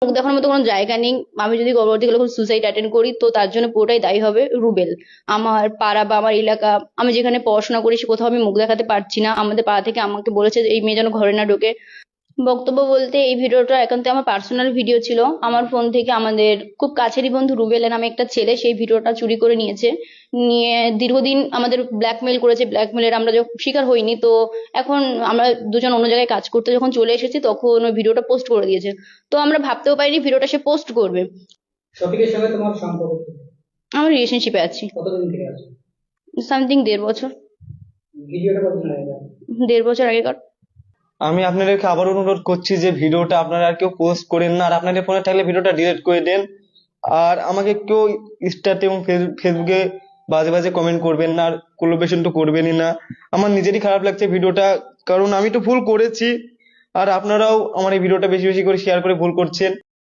মুখ দেখানোর মতো কোনো জায়গা নেই। আমি যদি পরবর্তীকালে কোনো সুসাইড অ্যাটেন্ড করি তো তার জন্য পুরোটাই দায়ী হবে রুবেল। আমার পাড়া বা আমার এলাকা, আমি যেখানে পড়াশোনা করি সে কোথাও আমি মুখ দেখাতে পারছি না। আমাদের পাড়া থেকে আমাকে বলেছে যে এই মেয়ে যেন ঘরে না ঢোকে। বক্তব্য বলতে এই ভিডিওটা একান্ত আমার পার্সোনাল ভিডিও ছিল। আমার ফোন থেকে আমাদের খুব কাছেরই বন্ধু রুবেল নামে একটা ছেলে সেই ভিডিওটা চুরি করে নিয়েছে। নিয়ে দীর্ঘদিন আমাদের ব্ল্যাকমেইল করেছে। ব্ল্যাকমেইলের আমরা যখন শিকার হইনি, তো এখন আমরা দুজন অন্য জায়গায় কাজ করতে যখন চলে এসেছি তখন ওই ভিডিওটা পোস্ট করে দিয়েছে। তো আমরা ভাবতেও পারিনি ভিডিওটা সে পোস্ট করবে। শফিকের সঙ্গে তোমার সম্পর্ক কি? আমরা রিলেশনশিপে আছি। কতদিন থেকে আছো? সামথিং 1.5 বছর। ভিডিওটা কতদিন আগে করা? 1.5 বছর আগেকার। আমি আপনাদেরকে আবার অনুরোধ করছি যে ভিডিওটা আপনারা আর কেউ পোস্ট করেন না, আর আপনাদের ফোনে থাকলে ভিডিওটা ডিলিট করে দেন। আর আমাকে কেউ ইনস্টাতে এবং ফেসবুকে বাজে বাজে কমেন্ট করবেন না, আর কোলাবরেশন তো করবেনই না। আমার নিজেরই খারাপ লাগছে ভিডিওটা, কারণ আমি তো ভুল করেছি। আর আপনারাও আমার এই ভিডিওটা বেশি বেশি করে শেয়ার করে ভুল করছেন।